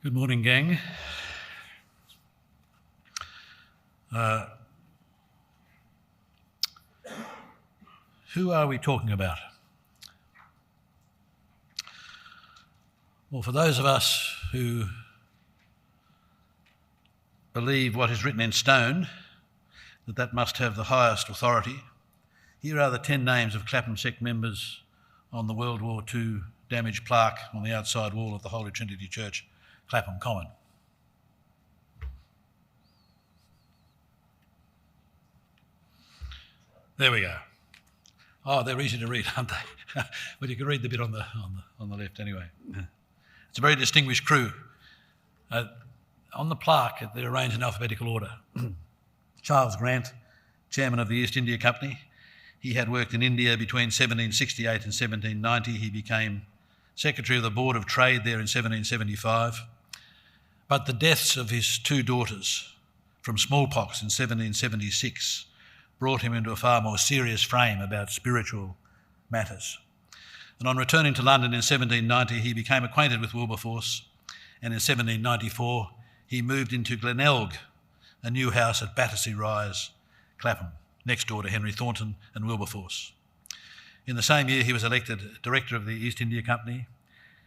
Good morning, gang. Who are we talking about? Well, for those of us who believe what is written in stone, that must have the highest authority, here are the 10 names of Clapham Sect members on the World War II damaged plaque on the outside wall of the Holy Trinity Church, Clapham Common. There we go. Oh, they're easy to read, aren't they? Well, you can read the bit on the left anyway. It's a very distinguished crew. On the plaque, they're arranged in alphabetical order. Charles Grant, chairman of the East India Company. He had worked in India between 1768 and 1790. He became secretary of the Board of Trade there in 1775. But the deaths of his 2 daughters from smallpox in 1776 brought him into a far more serious frame about spiritual matters. And on returning to London in 1790, he became acquainted with Wilberforce, and in 1794 he moved into Glenelg, a new house at Battersea Rise, Clapham, next door to Henry Thornton and Wilberforce. In the same year he was elected director of the East India Company.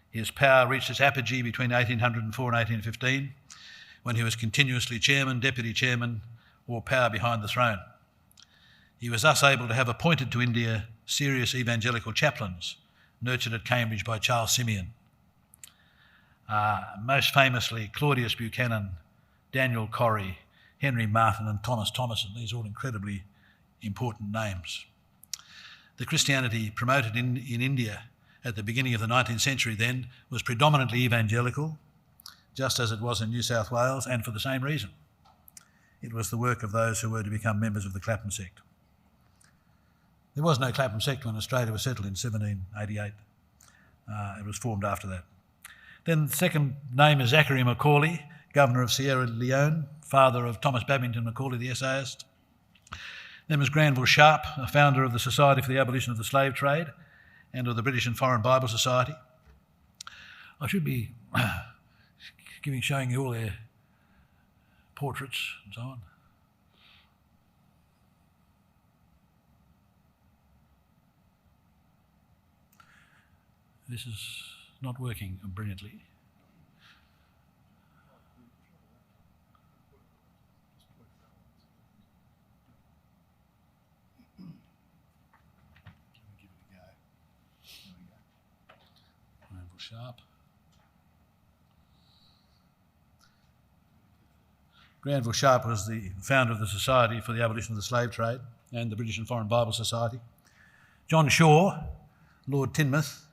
His power reached its apogee between 1804 and 1815, when he was continuously chairman, deputy chairman, or power behind the throne. He was thus able to have appointed to India serious evangelical chaplains, nurtured at Cambridge by Charles Simeon. Most famously, Claudius Buchanan, Daniel Corrie, Henry Martin and Thomas Thomason. These are all incredibly important names. The Christianity promoted in India at the beginning of the 19th century then was predominantly evangelical, just as it was in New South Wales, and for the same reason. It was the work of those who were to become members of the Clapham Sect. There was no Clapham Sect when Australia was settled in 1788. It was formed after that. Then the second name is Zachary Macaulay, Governor of Sierra Leone, father of Thomas Babington Macaulay, the essayist. Then was Granville Sharp, a founder of the Society for the Abolition of the Slave Trade and of the British and Foreign Bible Society. I should be showing you all their portraits and so on. This is not working brilliantly. Sharp. Granville Sharp was the founder of the Society for the Abolition of the Slave Trade and the British and Foreign Bible Society. John Shaw, Lord Teignmouth,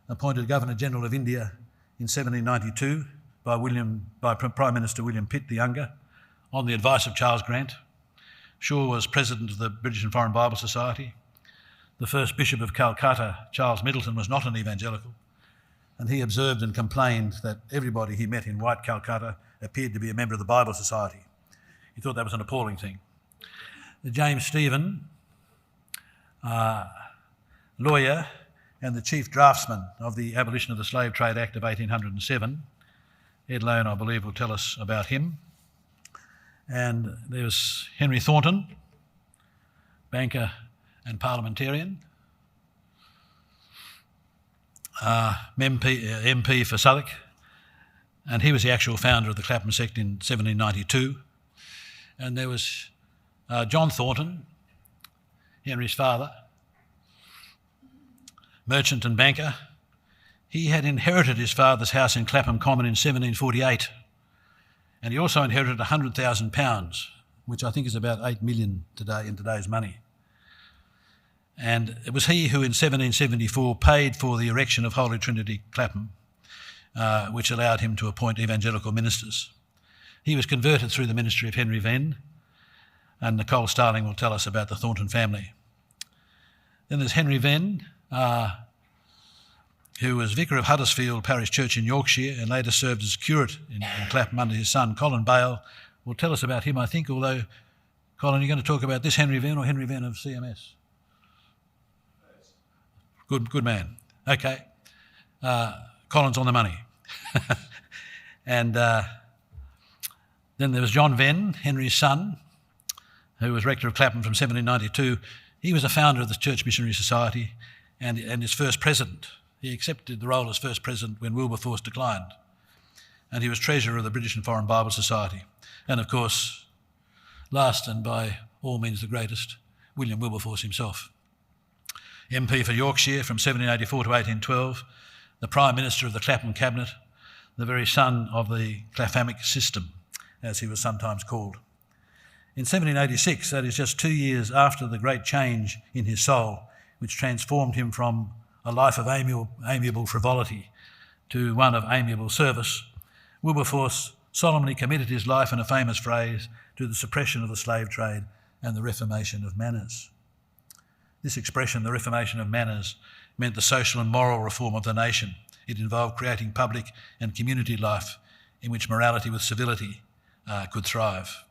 appointed Governor-General of India in 1792 by Prime Minister William Pitt the Younger on the advice of Charles Grant. Shaw was president of the British and Foreign Bible Society. The first Bishop of Calcutta, Charles Middleton, was not an evangelical, and he observed and complained that everybody he met in white Calcutta appeared to be a member of the Bible Society. He thought that was an appalling thing. James Stephen, lawyer and the chief draftsman of the Abolition of the Slave Trade Act of 1807. Ed Lone, I believe, will tell us about him. And there was Henry Thornton, banker and parliamentarian. MP for Southwark, and he was the actual founder of the Clapham Sect in 1792. And there was John Thornton, Henry's father, merchant and banker. He had inherited his father's house in Clapham Common in 1748, and he also inherited £100,000, which I think is about 8 million today in today's money. And it was he who in 1774 paid for the erection of Holy Trinity Clapham, which allowed him to appoint evangelical ministers. He was converted through the ministry of Henry Venn, and Nicole Starling will tell us about the Thornton family. Then there's Henry Venn, who was vicar of Huddersfield Parish Church in Yorkshire and later served as curate in Clapham under his son Colin Bale. Will tell us about him, I think, although, Colin, you're going to talk about this Henry Venn or Henry Venn of CMS? Good man. Okay. Colin's on the money. And then there was John Venn, Henry's son, who was rector of Clapham from 1792. He was a founder of the Church Missionary Society and his first president. He accepted the role as first president when Wilberforce declined. And he was treasurer of the British and Foreign Bible Society. And of course, last and by all means the greatest, William Wilberforce himself. MP for Yorkshire from 1784 to 1812, the Prime Minister of the Clapham Cabinet, the very son of the Claphamic system, as he was sometimes called. In 1786, that is just 2 years after the great change in his soul, which transformed him from a life of amiable frivolity to one of amiable service, Wilberforce solemnly committed his life in a famous phrase to the suppression of the slave trade and the reformation of manners. This expression, the reformation of manners, meant the social and moral reform of the nation. It involved creating public and community life in which morality with civility could thrive.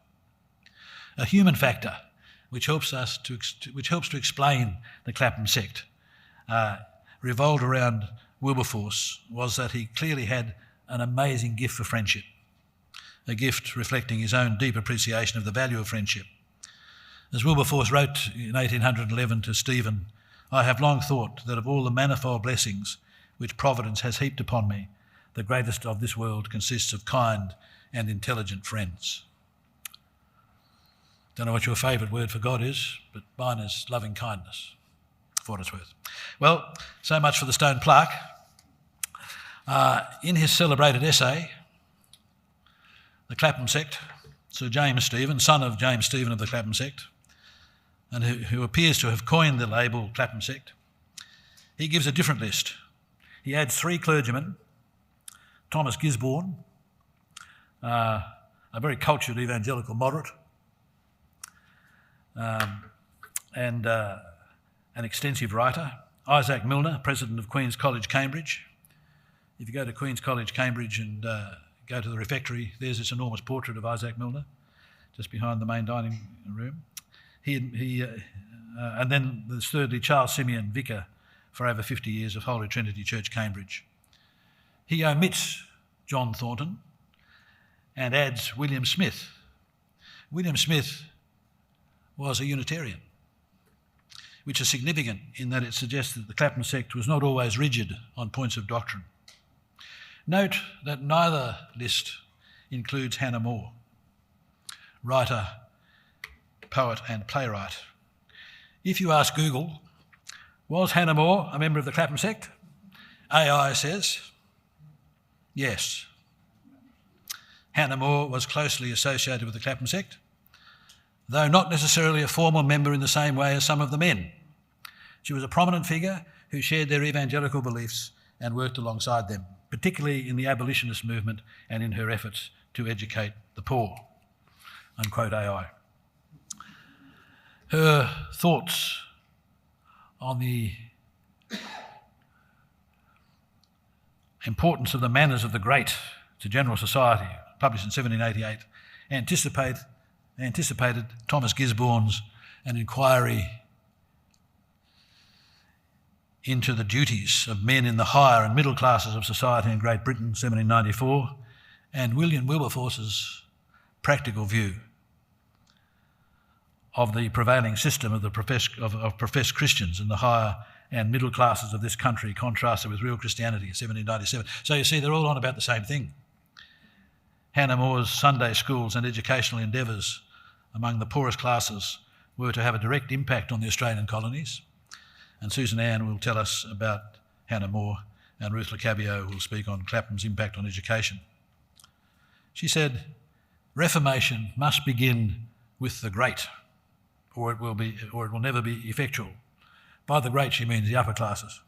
A human factor which helps to explain the Clapham Sect revolved around Wilberforce was that he clearly had an amazing gift for friendship, a gift reflecting his own deep appreciation of the value of friendship. As Wilberforce wrote in 1811 to Stephen, "I have long thought that of all the manifold blessings which Providence has heaped upon me, the greatest of this world consists of kind and intelligent friends." Don't know what your favourite word for God is, but mine is loving kindness, for what it's worth. Well, so much for the stone plaque. In his celebrated essay, The Clapham Sect, Sir James Stephen, son of James Stephen of the Clapham Sect, and who appears to have coined the label Clapham Sect, he gives a different list. He adds 3 clergymen, Thomas Gisborne, a very cultured evangelical moderate, and an extensive writer, Isaac Milner, president of Queen's College, Cambridge. If you go to Queen's College, Cambridge, and go to the refectory, there's this enormous portrait of Isaac Milner, just behind the main dining room. And then there's thirdly Charles Simeon, vicar for over 50 years of Holy Trinity Church, Cambridge. He omits John Thornton and adds William Smith. William Smith was a Unitarian, which is significant in that it suggests that the Clapham Sect was not always rigid on points of doctrine. Note that neither list includes Hannah More, writer, poet and playwright. If you ask Google, was Hannah More a member of the Clapham Sect? AI says yes. Hannah More was closely associated with the Clapham Sect, though not necessarily a formal member in the same way as some of the men. She was a prominent figure who shared their evangelical beliefs and worked alongside them, particularly in the abolitionist movement and in her efforts to educate the poor. Unquote AI. Her thoughts on the importance of the manners of the great to general society, published in 1788, anticipated Thomas Gisborne's An Inquiry into the Duties of Men in the Higher and Middle Classes of Society in Great Britain, 1794, and William Wilberforce's practical view of the prevailing system of professed Christians in the higher and middle classes of this country, contrasted with real Christianity in 1797. So you see, they're all on about the same thing. Hannah More's Sunday schools and educational endeavours among the poorest classes were to have a direct impact on the Australian colonies. And Susan Ann will tell us about Hannah More, and Ruth LeCabio will speak on Clapham's impact on education. She said, "Reformation must begin with the great, or it will never be effectual." By the great, she means the upper classes.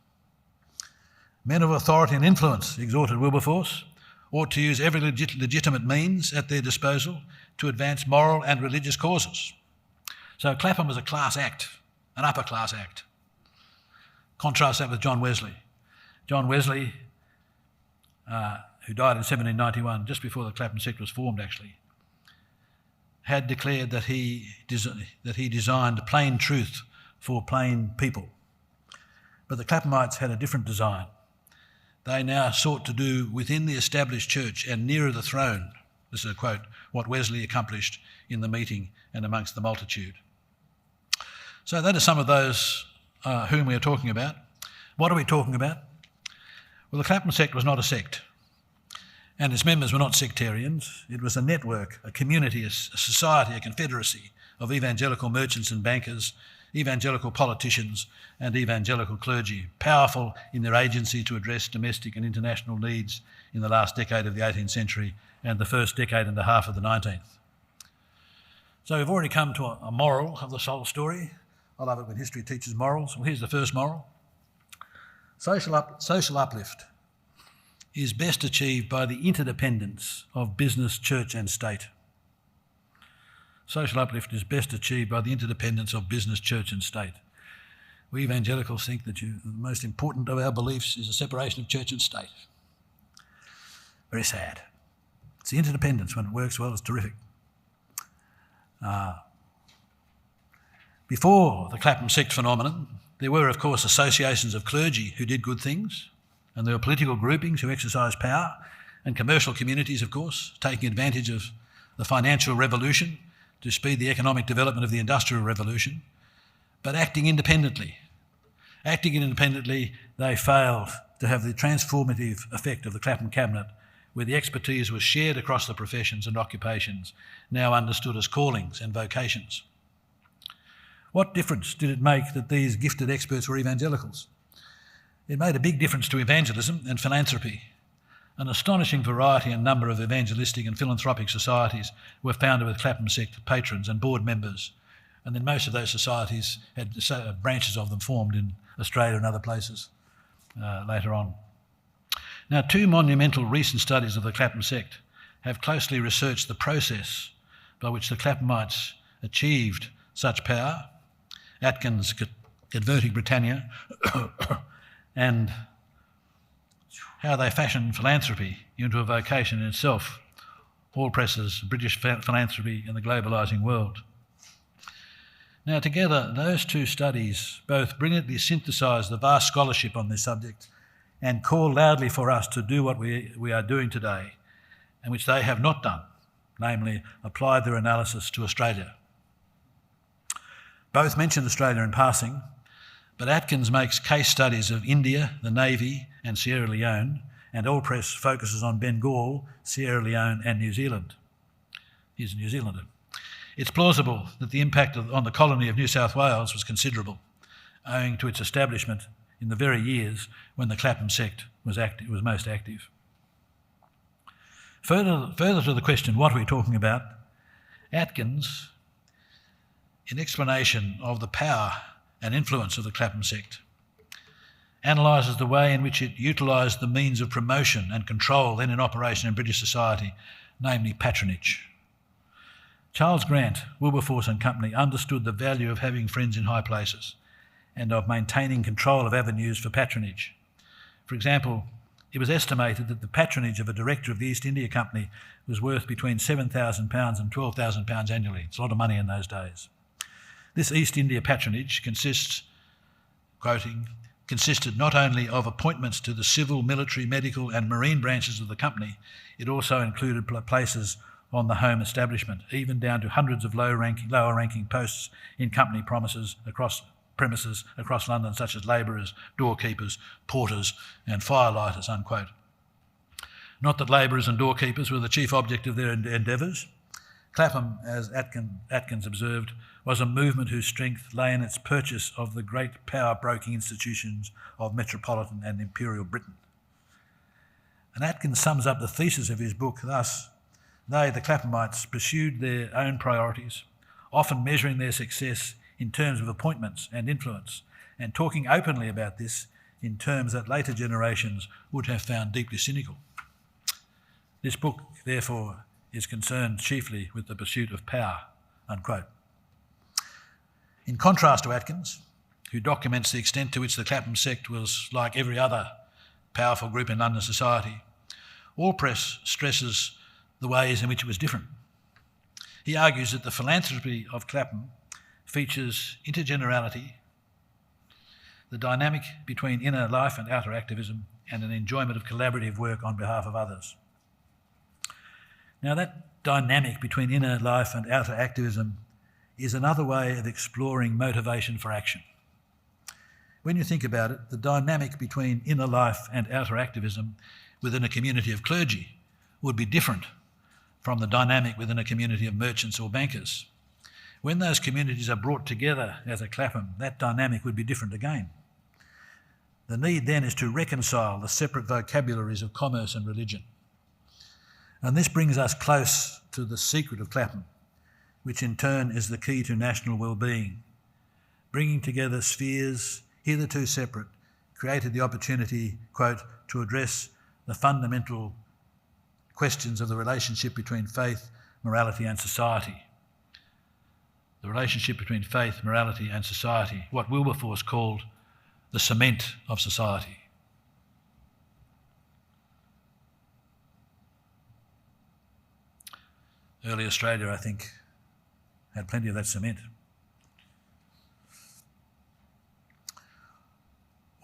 Men of authority and influence, exhorted Wilberforce, ought to use every legitimate means at their disposal to advance moral and religious causes. So Clapham was a class act, an upper class act. Contrast that with John Wesley. John Wesley, who died in 1791, just before the Clapham Sect was formed actually, had declared that he designed plain truth for plain people. But the Claphamites had a different design. they now sought to do within the established church and nearer the throne. This is a quote, what Wesley accomplished in the meeting and amongst the multitude. So that is some of those whom we are talking about. What are we talking about? Well, the Clapham Sect was not a sect, and its members were not sectarians. It was a network, a community, a society, a confederacy of evangelical merchants and bankers, evangelical politicians and evangelical clergy, powerful in their agency to address domestic and international needs in the last decade of the 18th century and the first decade and a half of the 19th. So we've already come to a moral of this whole story. I love it when history teaches morals. Well, here's the first moral. Social uplift is best achieved by the interdependence of business, church and state. Social uplift is best achieved by the interdependence of business, church and state. We evangelicals think that the most important of our beliefs is the separation of church and state. Very sad. It's the interdependence. When it works well, it's terrific. Before the Clapham Sect phenomenon, there were, of course, associations of clergy who did good things, and there were political groupings who exercised power, and commercial communities, of course, taking advantage of the financial revolution to speed the economic development of the Industrial Revolution, but acting independently. Acting independently, they failed to have the transformative effect of the Clapham Cabinet, where the expertise was shared across the professions and occupations, now understood as callings and vocations. What difference did it make that these gifted experts were evangelicals? It made a big difference to evangelism and philanthropy. An astonishing variety and number of evangelistic and philanthropic societies were founded with Clapham Sect patrons and board members, and then most of those societies had branches of them formed in Australia and other places later on. Now, two monumental recent studies of the Clapham Sect have closely researched the process by which the Claphamites achieved such power. Atkins' Converting Britannia and how they fashioned philanthropy into a vocation in itself, Allpress's British Philanthropy in the Globalising World. Now, together, those two studies both brilliantly synthesise the vast scholarship on this subject and call loudly for us to do what we are doing today, and which they have not done, namely apply their analysis to Australia. Both mention Australia in passing, but Atkins makes case studies of India, the Navy and Sierra Leone, and Allpress focuses on Bengal, Sierra Leone and New Zealand. He's a New Zealander. It's plausible that the impact on the colony of New South Wales was considerable, owing to its establishment in the very years when the Clapham Sect was most active. Further to the question, what are we talking about? Atkins, in explanation of the power and influence of the Clapham Sect, analyses the way in which it utilised the means of promotion and control then in operation in British society, namely patronage. Charles Grant, Wilberforce and Company understood the value of having friends in high places and of maintaining control of avenues for patronage. For example, it was estimated that the patronage of a director of the East India Company was worth between £7,000 and £12,000 annually. It's a lot of money in those days. This East India patronage consisted not only of appointments to the civil, military, medical and marine branches of the company, it also included places on the home establishment, even down to hundreds of lower ranking posts in company premises across London, such as labourers, doorkeepers, porters and firelighters, unquote. Not that labourers and doorkeepers were the chief object of their endeavours. Clapham, as Atkins observed, was a movement whose strength lay in its purchase of the great power-broking institutions of metropolitan and imperial Britain. And Atkins sums up the thesis of his book thus: they, the Claphamites, pursued their own priorities, often measuring their success in terms of appointments and influence, and talking openly about this in terms that later generations would have found deeply cynical. This book, therefore, is concerned chiefly with the pursuit of power, unquote. In contrast to Atkins, who documents the extent to which the Clapham Sect was like every other powerful group in London society, Allpress stresses the ways in which it was different. He argues that the philanthropy of Clapham features intergenerality, the dynamic between inner life and outer activism, and an enjoyment of collaborative work on behalf of others. Now, that dynamic between inner life and outer activism is another way of exploring motivation for action. When you think about it, the dynamic between inner life and outer activism within a community of clergy would be different from the dynamic within a community of merchants or bankers. When those communities are brought together as a Clapham, that dynamic would be different again. The need then is to reconcile the separate vocabularies of commerce and religion. And this brings us close to the secret of Clapham, which in turn is the key to national well-being. Bringing together spheres hitherto separate created the opportunity, quote, to address the fundamental questions of the relationship between faith, morality and society. The relationship between faith, morality and society, what Wilberforce called the cement of society. Early Australia, I think, had plenty of that cement.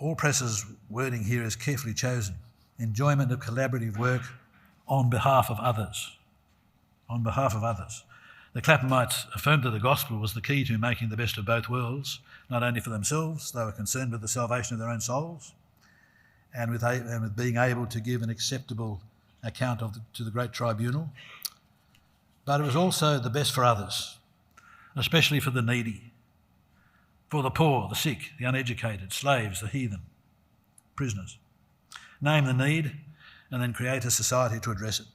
Allpress's wording here is carefully chosen. Enjoyment of collaborative work on behalf of others. On behalf of others. The Claphamites affirmed that the gospel was the key to making the best of both worlds, not only for themselves, they were concerned with the salvation of their own souls, and with being able to give an acceptable account to the great tribunal. But it was also the best for others, especially for the needy, for the poor, the sick, the uneducated, slaves, the heathen, prisoners. Name the need and then create a society to address it.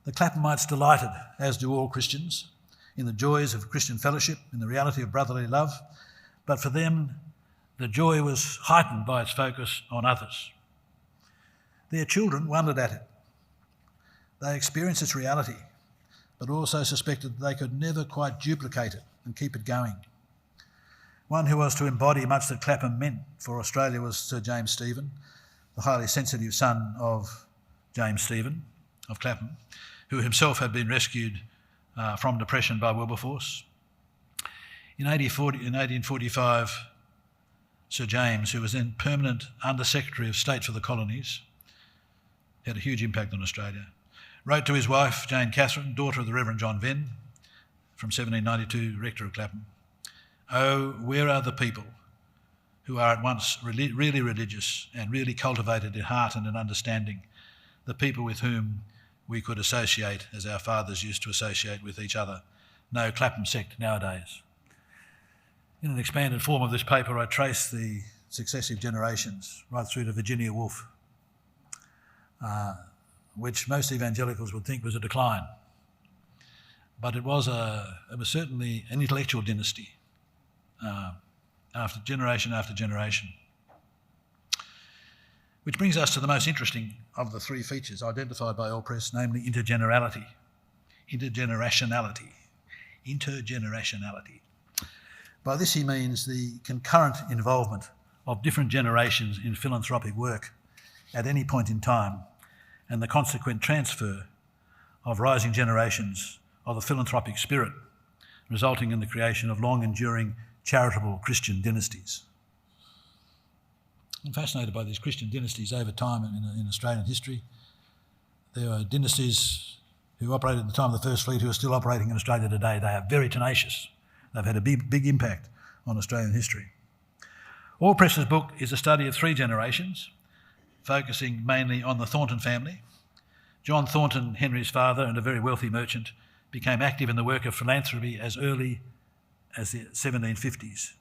The Claphamites delighted, as do all Christians, in the joys of Christian fellowship, in the reality of brotherly love, but for them the joy was heightened by its focus on others. Their children wondered at it. They experienced its reality, but also suspected that they could never quite duplicate it and keep it going. One who was to embody much that Clapham meant for Australia was Sir James Stephen, the highly sensitive son of James Stephen of Clapham, who himself had been rescued from depression by Wilberforce. In 1845, Sir James, who was then permanent Under-Secretary of State for the Colonies, had a huge impact on Australia, wrote to his wife, Jane Catherine, daughter of the Reverend John Venn, from 1792, rector of Clapham, "Oh, where are the people who are at once really religious and really cultivated in heart and in understanding, the people with whom we could associate as our fathers used to associate with each other? No Clapham Sect nowadays." In an expanded form of this paper, I trace the successive generations right through to Virginia Woolf, which most evangelicals would think was a decline. But it was certainly an intellectual dynasty after generation. Which brings us to the most interesting of the three features identified by Allpress, namely intergenerationality. By this he means the concurrent involvement of different generations in philanthropic work at any point in time, and the consequent transfer of rising generations of the philanthropic spirit, resulting in the creation of long-enduring charitable Christian dynasties. I'm fascinated by these Christian dynasties over time in Australian history. There are dynasties who operated at the time of the First Fleet who are still operating in Australia today. They are very tenacious. They've had a big impact on Australian history. Allpress's book is a study of three generations, focusing mainly on the Thornton family. John Thornton, Henry's father and a very wealthy merchant, became active in the work of philanthropy as early as the 1750s.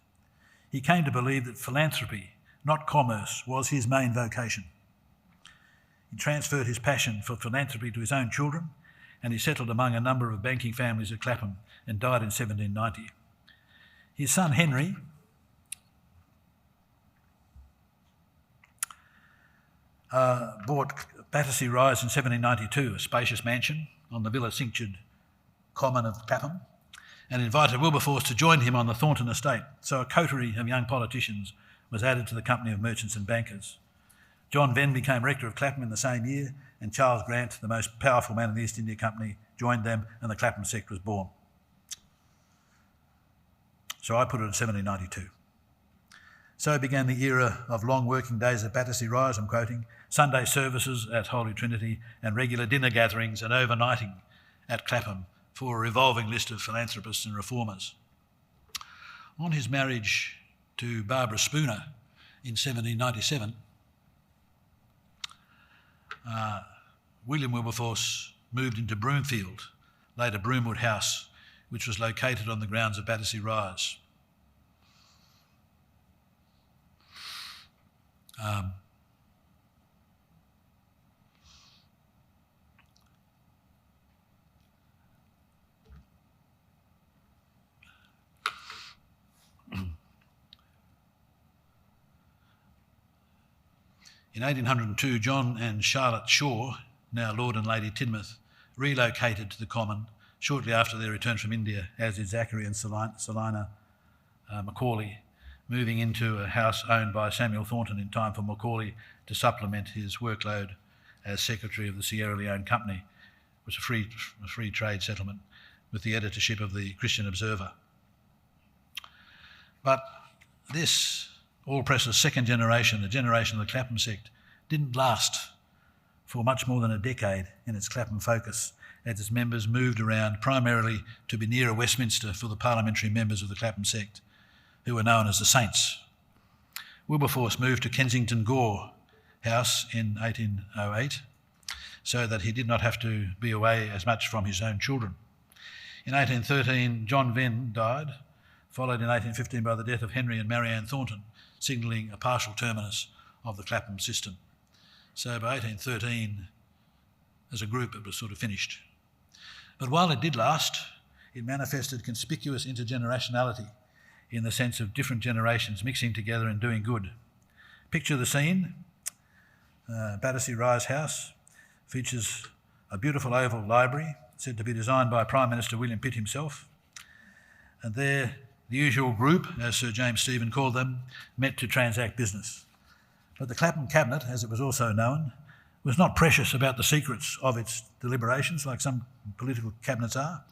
He came to believe that philanthropy, not commerce, was his main vocation. He transferred his passion for philanthropy to his own children, and he settled among a number of banking families at Clapham and died in 1790. His son Henry bought Battersea Rise in 1792, a spacious mansion on the Villa Cinctured Common of Clapham, and invited Wilberforce to join him on the Thornton estate. So a coterie of young politicians was added to the company of merchants and bankers. John Venn became rector of Clapham in the same year, and Charles Grant, the most powerful man in the East India Company, joined them, and the Clapham Sect was born. So I put it at 1792. So began the era of long working days at Battersea Rise, I'm quoting, Sunday services at Holy Trinity and regular dinner gatherings and overnighting at Clapham for a revolving list of philanthropists and reformers. On his marriage to Barbara Spooner in 1797, William Wilberforce moved into Broomfield, later Broomwood House, which was located on the grounds of Battersea Rise. In 1802, John and Charlotte Shaw, now Lord and Lady Tidmouth, relocated to the Common shortly after their return from India, as did Zachary and Selina Macaulay, moving into a house owned by Samuel Thornton in time for Macaulay to supplement his workload as Secretary of the Sierra Leone Company, which was a free trade settlement, with the editorship of the Christian Observer. But this All Press's second generation, the generation of the Clapham Sect, didn't last for much more than a decade in its Clapham focus, as its members moved around primarily to be nearer Westminster for the parliamentary members of the Clapham Sect, who were known as the Saints. Wilberforce moved to Kensington Gore House in 1808, so that he did not have to be away as much from his own children. In 1813, John Venn died, followed in 1815 by the death of Henry and Marianne Thornton, signalling a partial terminus of the Clapham system. So by 1813, as a group, it was sort of finished. But while it did last, it manifested conspicuous intergenerationality in the sense of different generations mixing together and doing good. Picture the scene. Battersea Rise House features a beautiful oval library, said to be designed by Prime Minister William Pitt himself. And there, the usual group, as Sir James Stephen called them, met to transact business. But the Clapham Cabinet, as it was also known, was not precious about the secrets of its deliberations, like some political cabinets are.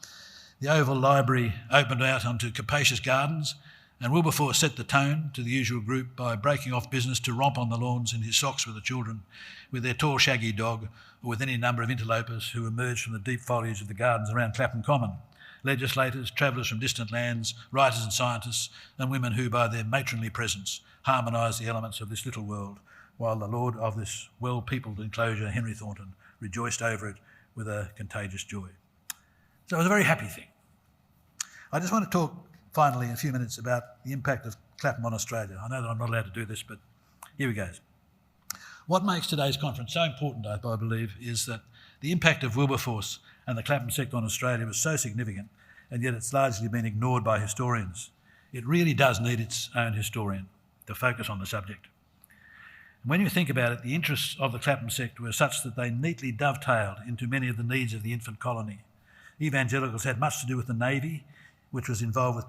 The oval library opened out onto capacious gardens, and Wilberforce set the tone to the usual group by breaking off business to romp on the lawns in his socks with the children, with their tall shaggy dog, or with any number of interlopers who emerged from the deep foliage of the gardens around Clapham Common. Legislators, travellers from distant lands, writers and scientists, and women who, by their matronly presence, harmonised the elements of this little world, while the lord of this well-peopled enclosure, Henry Thornton, rejoiced over it with a contagious joy. So it was a very happy thing. I just want to talk finally in a few minutes about the impact of Clapham on Australia. I know that I'm not allowed to do this, but here we go. What makes today's conference so important, I believe, is that the impact of Wilberforce and the Clapham Sect on Australia was so significant, and yet it's largely been ignored by historians. It really does need its own historian to focus on the subject. And when you think about it, the interests of the Clapham Sect were such that they neatly dovetailed into many of the needs of the infant colony. Evangelicals had much to do with the Navy, which was involved with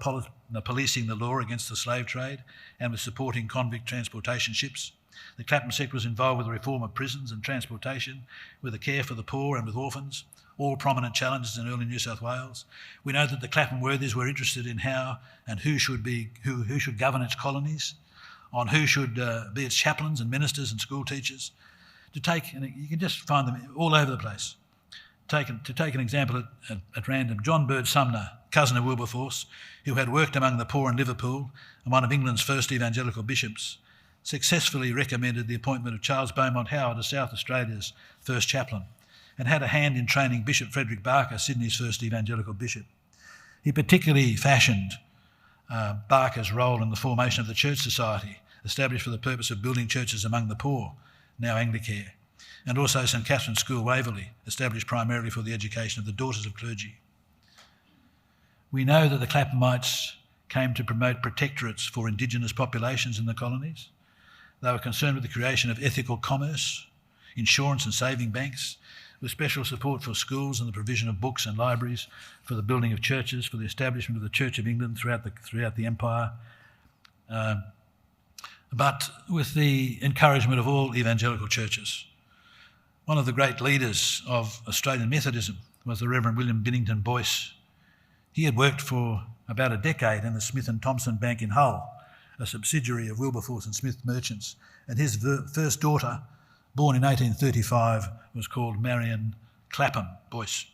policing the law against the slave trade and with supporting convict transportation ships. The Clapham Sect was involved with the reform of prisons and transportation, with the care for the poor and with orphans, all prominent challenges in early New South Wales. We know that the Clapham worthies were interested in how and who should govern its colonies, on who should be its chaplains and ministers and school teachers. You can just find them all over the place. To take an example at random, John Bird Sumner, cousin of Wilberforce, who had worked among the poor in Liverpool and one of England's first evangelical bishops, successfully recommended the appointment of Charles Beaumont Howard as South Australia's first chaplain, and had a hand in training Bishop Frederick Barker, Sydney's first evangelical bishop. He particularly fashioned Barker's role in the formation of the Church Society, established for the purpose of building churches among the poor, now Anglicare, and also St Catherine's School, Waverley, established primarily for the education of the daughters of clergy. We know that the Claphamites came to promote protectorates for Indigenous populations in the colonies. They were concerned with the creation of ethical commerce, insurance and saving banks, with special support for schools and the provision of books and libraries, for the building of churches, for the establishment of the Church of England throughout the empire, but with the encouragement of all evangelical churches. One of the great leaders of Australian Methodism was the Reverend William Binnington Boyce. He had worked for about a decade in the Smith and Thompson Bank in Hull, a subsidiary of Wilberforce and Smith Merchants, and his first daughter, born in 1835, was called Marion Clapham Boyce.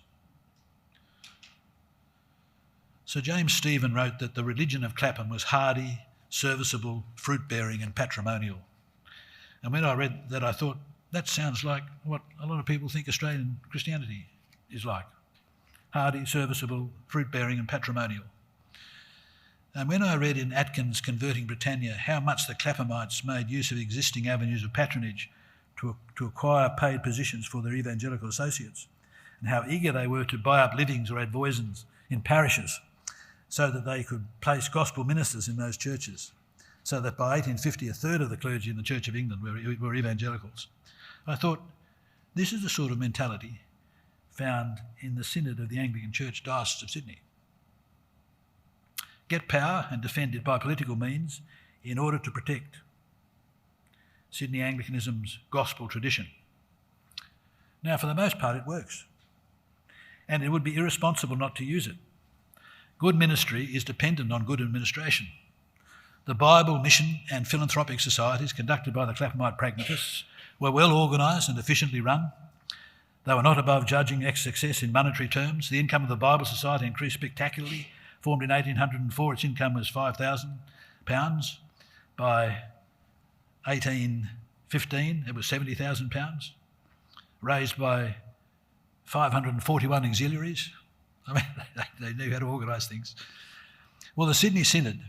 Sir James Stephen wrote that the religion of Clapham was hardy, serviceable, fruit-bearing and patrimonial. And when I read that, I thought, that sounds like what a lot of people think Australian Christianity is like. Hardy, serviceable, fruit-bearing and patrimonial. And when I read in Atkins' Converting Britannia how much the Claphamites made use of existing avenues of patronage to acquire paid positions for their evangelical associates, and how eager they were to buy up livings or advoisins in parishes so that they could place gospel ministers in those churches, so that by 1850 a third of the clergy in the Church of England were evangelicals. I thought, this is the sort of mentality found in the Synod of the Anglican Church Diocese of Sydney. Get power and defend it by political means in order to protect Sydney Anglicanism's gospel tradition. Now, for the most part, it works, and it would be irresponsible not to use it. Good ministry is dependent on good administration. The Bible, mission and philanthropic societies conducted by the Claphamite pragmatists were well organised and efficiently run. They were not above judging success in monetary terms. The income of the Bible Society increased spectacularly. Formed in 1804, its income was £5,000. By 1815, it was £70,000, raised by 541 auxiliaries. I mean, they knew how to organise things. Well, the Sydney Synod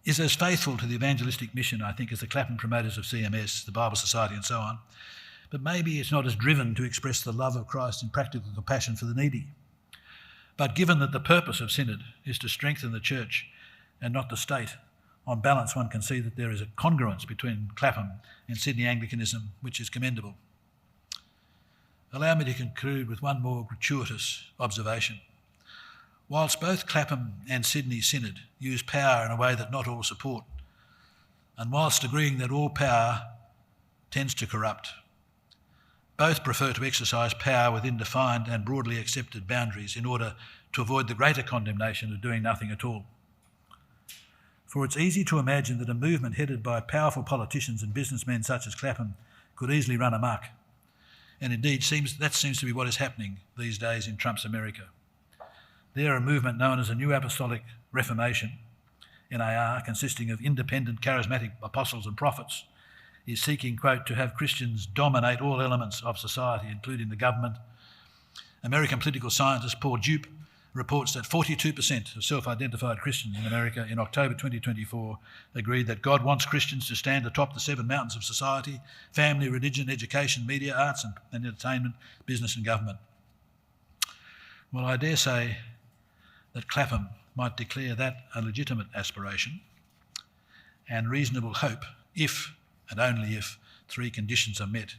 is as faithful to the evangelistic mission, I think, as the Clapham promoters of CMS, the Bible Society and so on, but maybe it's not as driven to express the love of Christ in practical compassion for the needy. But given that the purpose of Synod is to strengthen the Church and not the state, on balance one can see that there is a congruence between Clapham and Sydney Anglicanism, which is commendable. Allow me to conclude with one more gratuitous observation. Whilst both Clapham and Sydney Synod use power in a way that not all support, and whilst agreeing that all power tends to corrupt, both prefer to exercise power within defined and broadly accepted boundaries in order to avoid the greater condemnation of doing nothing at all. For it's easy to imagine that a movement headed by powerful politicians and businessmen such as Clapham could easily run amok. And indeed, that seems to be what is happening these days in Trump's America. There, a movement known as a New Apostolic Reformation, NAR, consisting of independent charismatic apostles and prophets, is seeking, quote, to have Christians dominate all elements of society, including the government. American political scientist Paul Dupe reports that 42% of self-identified Christians in America in October 2024 agreed that God wants Christians to stand atop the seven mountains of society: family, religion, education, media, arts and entertainment, business and government. Well, I dare say that Clapham might declare that a legitimate aspiration and reasonable hope if and only if three conditions are met.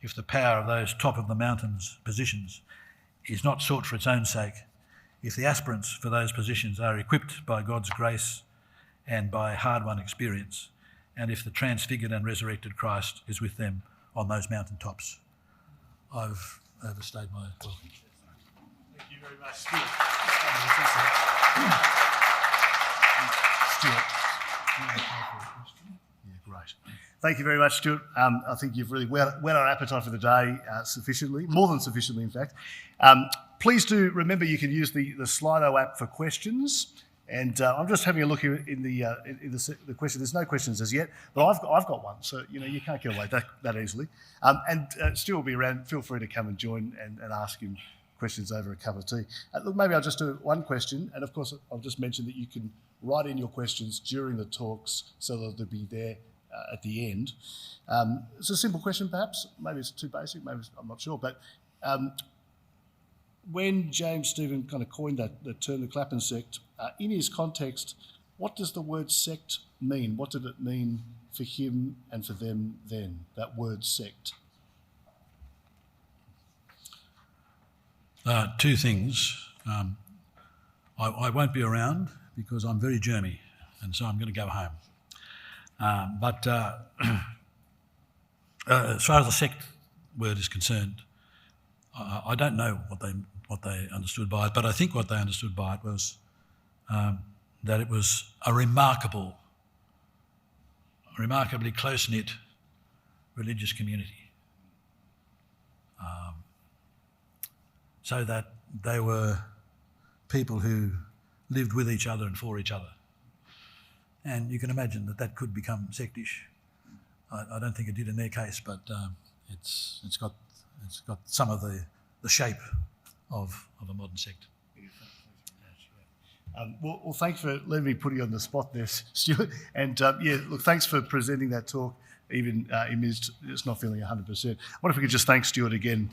If the power of those top of the mountains positions is not sought for its own sake, if the aspirants for those positions are equipped by God's grace and by hard-won experience, and if the transfigured and resurrected Christ is with them on those mountain tops. I've overstayed my welcome. Thank you very much, Stuart. Stuart. Yeah, great. Thank you very much, Stuart. I think you've really whet our appetite for the day sufficiently, more than sufficiently, in fact. Please do remember you can use the Slido app for questions. And I'm just having a look here in the question. There's no questions as yet, but I've got one, so you can't get away that easily. And Stuart will be around. Feel free to come and join and ask him questions over a cup of tea. Look, maybe I'll just do one question, and of course I'll just mention that you can write in your questions during the talks so that they'll be there at the end. It's a simple question, perhaps. Maybe it's too basic. Maybe I'm not sure, but. When James Stephen kind of coined the term, the Clapham Sect, in his context, what does the word sect mean? What did it mean for him and for them then, that word sect? Two things. I won't be around because I'm very germy, and so I'm going to go home. But as far as the sect word is concerned, I don't know what they understood by it, but I think what they understood by it was that it was a remarkable remarkably close-knit religious community. So that they were people who lived with each other and for each other. And you can imagine that that could become sectish. I don't think it did in their case, but it's got some of the shape of a modern sect. Well, thanks for letting me put you on the spot there, Stuart. And look, thanks for presenting that talk, even in it's not feeling 100%. What if we could just thank Stuart again?